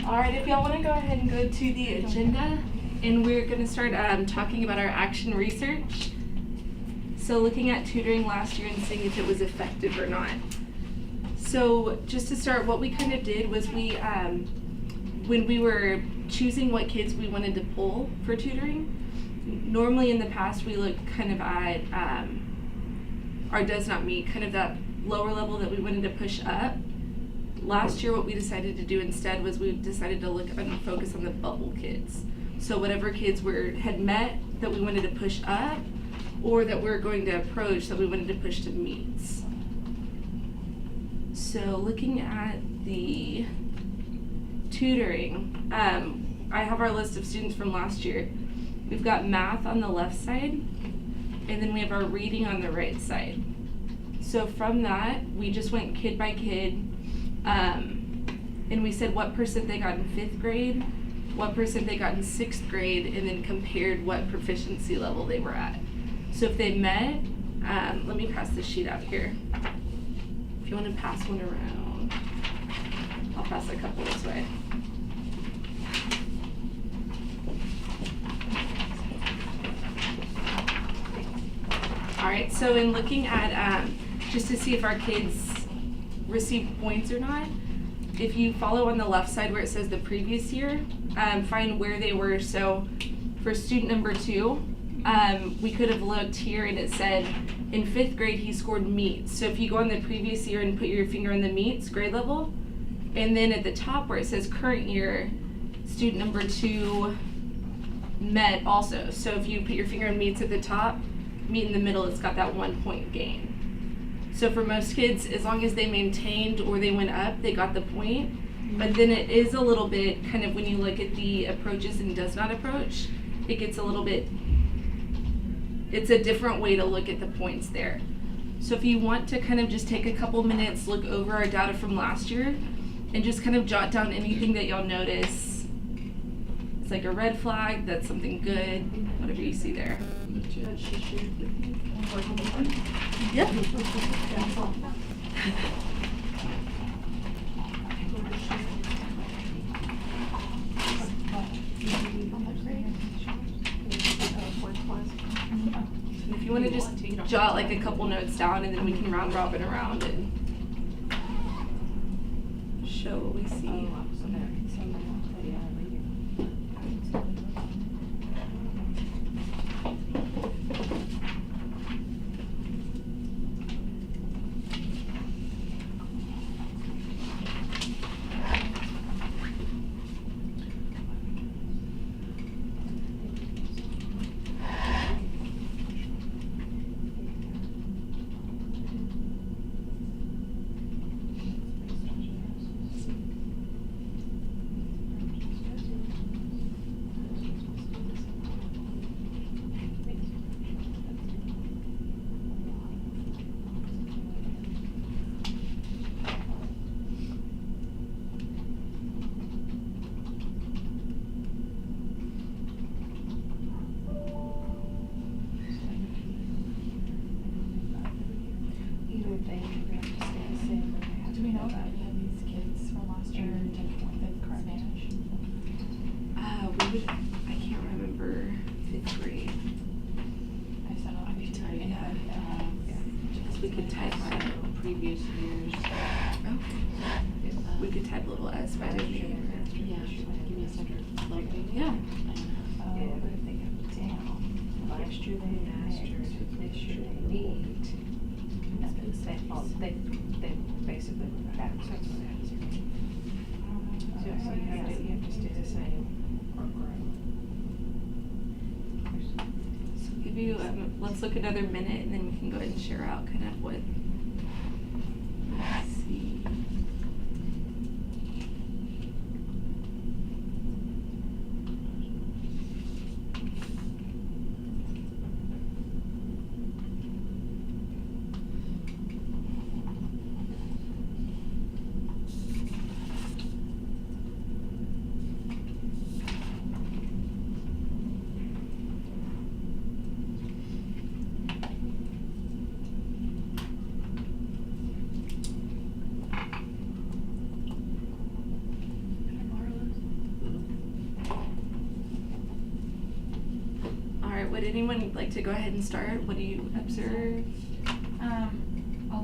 All right, if y'all want to go ahead and go to the agenda, and we're going to start talking about our action research. So looking at tutoring last year and seeing if it was effective or not. So just to start, what we kind of did was we, when we were choosing what kids we wanted to pull for tutoring, normally in the past we looked kind of at our does not meet, kind of that lower level that we wanted to push up. Last year what we decided to do instead was we decided to look and focus on the bubble kids. So whatever kids had met that we wanted to push up, or that we're going to approach that we wanted to push to meets. So looking at the tutoring, I have our list of students from last year. We've got math on the left side, and then we have our reading on the right side. So from that, we just went kid by kid, and we said what % they got in 5th grade, what % they got in 6th grade, and then compared what proficiency level they were at. So if they met, let me pass this sheet out here. If you want to pass one around, I'll pass a couple this way. All right, so in looking at, just to see if our kids received points or not, if you follow on the left side where it says the previous year, find where they were. So for student number 2, we could have looked here and it said in 5th grade he scored meets. So if you go on the previous year and put your finger on the meets grade level, and then at the top where it says current year, student number 2 met also. So if you put your finger on meets at the top, meet in the middle, it's got that 1 point gain. So for most kids, as long as they maintained or they went up, they got the point. But then it is a little bit kind of when you look at the approaches and does not approach, it gets a little bit, it's a different way to look at the points there. So if you want to kind of just take a couple minutes, look over our data from last year, and just kind of jot down anything that y'all notice. It's like a red flag, that's something good, whatever you see there. Yep. If you want to just jot like a couple notes down, and then we can round robin around and show what we see. Do we know about any of these kids from last year in 5th grade? I can't remember 5th grade. I said I'll be typing Yeah. We could type Previous years. Okay. We could type a little S by their name. Yeah, give me a second. Loading. Yeah. But if they go down, last year they this year they need. They basically went backwards. That's what happens. So you have to stay the same or grow. So give you, let's look another minute and then we can go ahead and share out kind of what we see. would anyone like to go ahead and start? What do you observe? A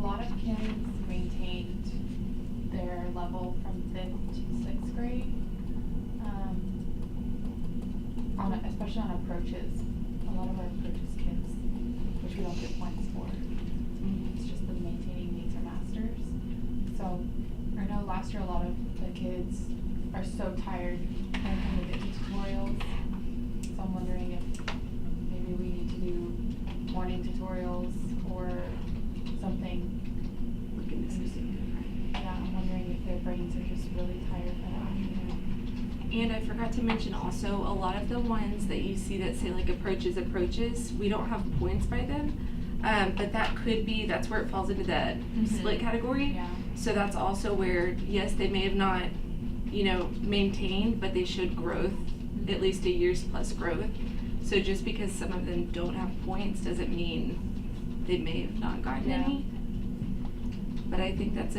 lot of kids maintained their level from 5th to 6th grade. Especially on approaches. A lot of our approaches kids, which we don't get points for. It's just the maintaining needs or masters. So I know last year a lot of the kids are so tired and when we get to tutorials. So I'm wondering if maybe we need to do morning tutorials or something. Look into something. Yeah, I'm wondering if their brains are just really tired for that. And I forgot to mention also, a lot of the ones that you see that say like approaches, we don't have points by them. But that's where it falls into the split category. Yeah. So that's also where, yes, they may have not, maintained, but they showed growth, at least a year's plus growth. So just because some of them don't have points doesn't mean they may have not gotten Yeah. any. But I think that's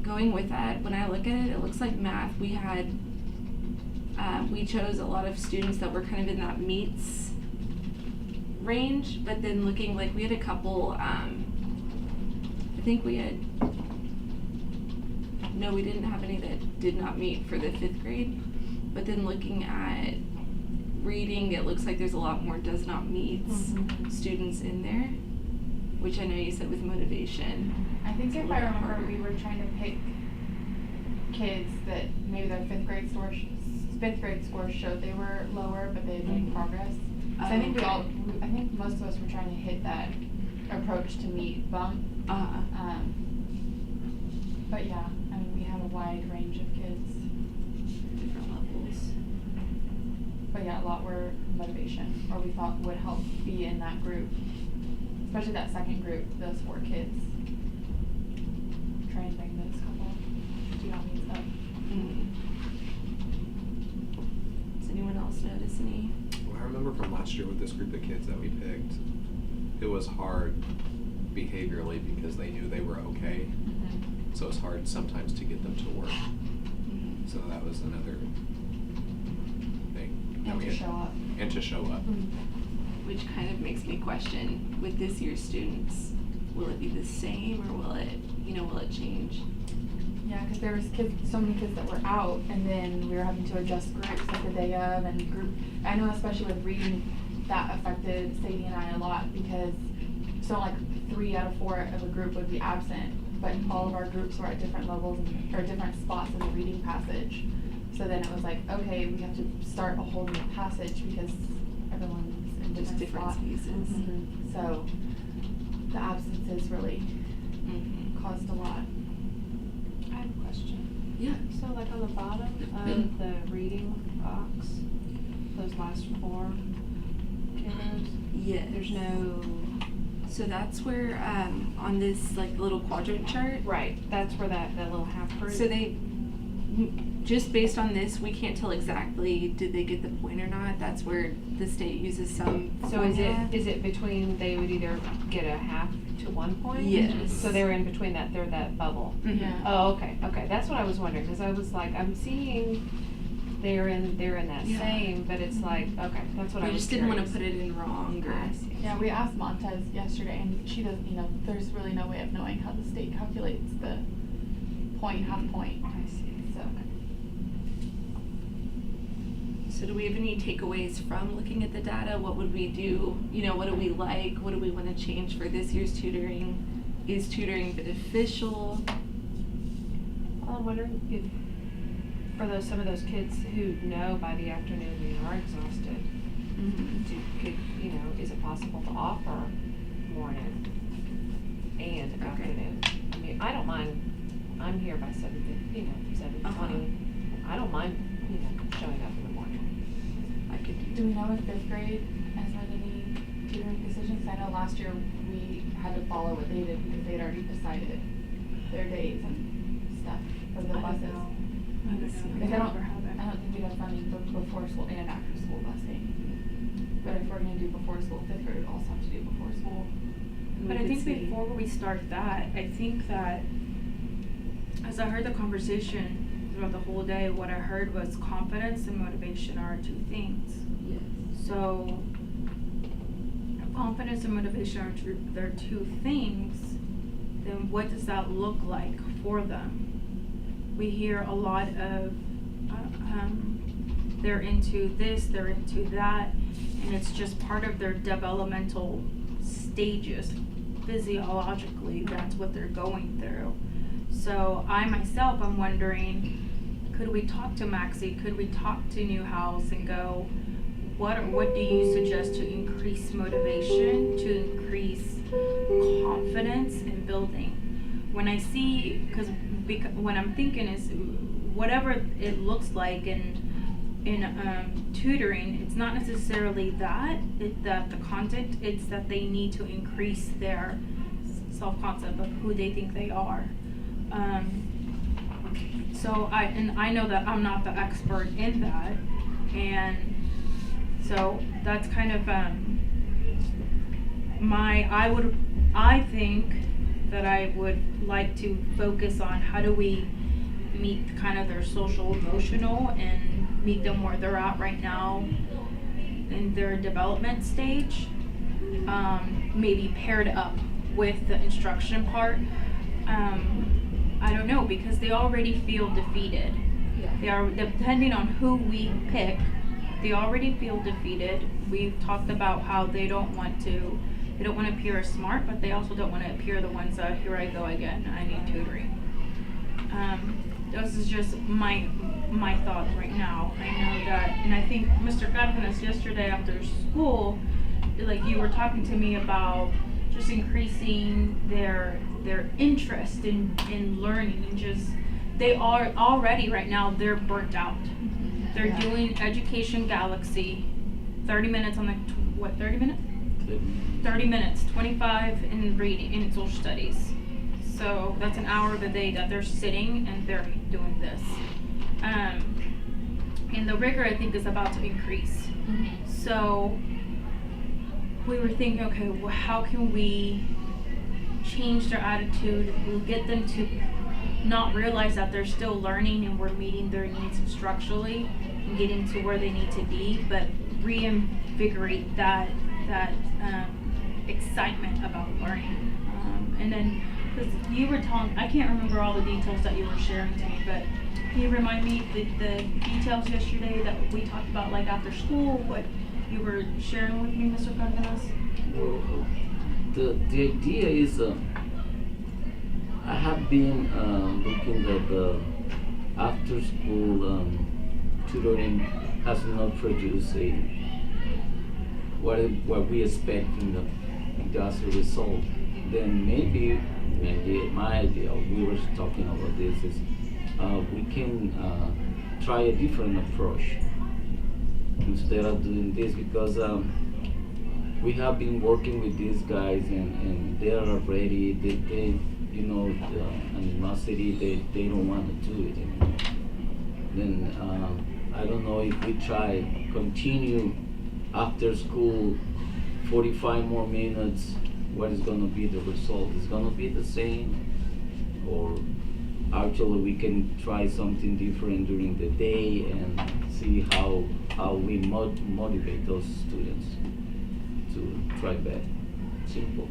going with that, when I look at it, it looks like math, we chose a lot of students that were kind of in that meets range, but then looking, like, we had a couple, we didn't have any that did not meet for the 5th grade, but then looking at reading, it looks like there's a lot more does not meets students in there, which I know you said with motivation. I think It's a if little I remember, harder. we were trying to pick kids that maybe their 5th grade scores showed they were lower, but they had made progress. So I think Okay. I think most of us were trying to hit that approach to meet bump. But yeah, I mean, we have a wide range of kids. Different levels. But yeah, a lot were motivation, or we thought would help be in that group, especially that second group, those 4 kids. Try and bring those couple do not meets up. Does anyone else notice any? Well, I remember from last year with this group of kids that we picked, it was hard behaviorally because they knew they were okay. So it's hard sometimes to get them to work. So that was another thing. that And we to had- show up. And to show up. Which kind of makes me question, with this year's students, will it be the same or will it change? Yeah, because there was so many kids that were out, and then we were having to adjust groups like the day of, and I know especially with reading, that affected Sadie and I a lot because, so like 3 out of 4 of a group would be absent, but all of our groups were at different levels or different spots in the reading passage. So then it was like, okay, we have to start a whole new passage because everyone's in Just different different spots. spaces. So the absences really caused a lot. I have a question. Yeah. So like on the bottom of the reading box, those last 4 kiddos, Yes. there's no, So that's where, on this like little quadrant chart, right, that's where that little half group. so just based on this, we can't tell exactly did they get the point or not. That's where the state uses some So is formula. it between, they would either get a half to 1 point? Yes. So they're in between they're that bubble? Mhm. Yeah. Oh, okay, that's what I was wondering, because I was like, I'm seeing they're in that Yeah. same, but it's like, okay, that's what I We was just didn't want to curious. put it in wrong or. I see. Yeah, we asked Montez yesterday, and she doesn't, there's really no way of knowing how the state calculates the point, half point. I see. So, So do we have any takeaways from looking at the data? What would we do? What do we like? What do we want to change for this year's tutoring? Is tutoring beneficial? Well, I'm wondering if, for some of those kids who know by the afternoon they are exhausted, is it possible to offer morning and Okay. afternoon? I mean, I don't mind, I'm here by 7:20. I don't mind, showing up in the morning. I could do we know if 5th grade has made any tutoring decisions? I know last year we had to follow what they did because they had already decided their days and stuff for the buses. Because I don't think we'd have funding for before school and after school busing. But if we're gonna do before school, 5th grade would also have to do before school. But I think before we start that, I think that, as I heard the conversation throughout the whole day, what I heard was confidence and motivation are 2 things. So, if confidence and motivation are they're two things, then what does that look like for them? We hear a lot of, they're into this, they're into that, and it's just part of their developmental stages. Physiologically, that's what they're going through. So I myself am wondering, could we talk to Maxie? Could we talk to Newhouse and go, what do you suggest to increase motivation, to increase confidence in building? When I see, because what I'm thinking is, whatever it looks like in tutoring, it's not necessarily that the content, it's that they need to increase their self-concept of who they think they are. So I know that I'm not the expert in that, and so that's kind of I think that I would like to focus on how do we meet kind of their social emotional and meet them where they're at right now in their development stage, maybe paired up with the instruction part. I don't know, because they already feel defeated. Yeah. They are, depending on who we pick, they already feel defeated. We've talked about how they don't want to appear as smart, but they also don't want to appear the ones that, here I go again, I need tutoring. This is just my thoughts right now. I know that, and I think Mr. Cardenas yesterday after school, like you were talking to me about just increasing their interest in learning, and just, they are already right now, they're burnt out. They're Yeah. doing Education Galaxy, 30 minutes on the, 30 minutes? 30 minutes, 25 in reading, in social studies. So that's an hour of the day that they're sitting and they're doing this. And the rigor, I think, is about to increase. So we were thinking, okay, well, how can we change their attitude? We'll get them to not realize that they're still learning and we're meeting their needs structurally and getting to where they need to be, but reinvigorate that excitement about learning. And then, because you were telling, I can't remember all the details that you were sharing to me, but can you remind me the details yesterday that we talked about, like after school, what you were sharing with me, Mr. Cardenas? Well, the idea is, I have been looking at the after school tutoring has not produced what we expect in as a result. Then maybe my idea, we were talking about this, is we can try a different approach instead of doing this, because we have been working with these guys and they are already, they you know, the animosity, they don't want to do it anymore. Then I don't know if we try continue after school 45 more minutes, what is going to be the result? Is going to be the same, or actually we can try something different during the day and see how we motivate those students to try better. Simple.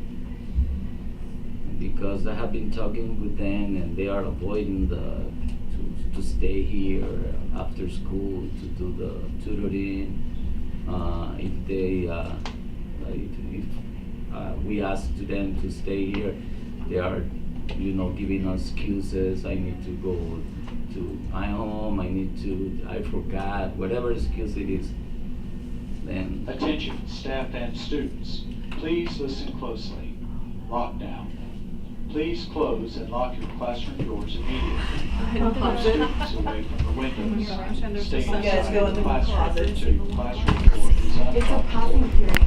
Because I have been talking with them and they are avoiding to stay here after school to do the tutoring. If we ask to them to stay here, they are, you know, giving us excuses. I need to go to my home. I forgot, whatever excuse it is. Then Attention, staff and students. Please listen closely. Lockdown. Please close and lock your classroom doors immediately. Move students away from the windows. Stay You guys inside go in the the classroom closet. until your classroom door is unlocked. It's a passing period.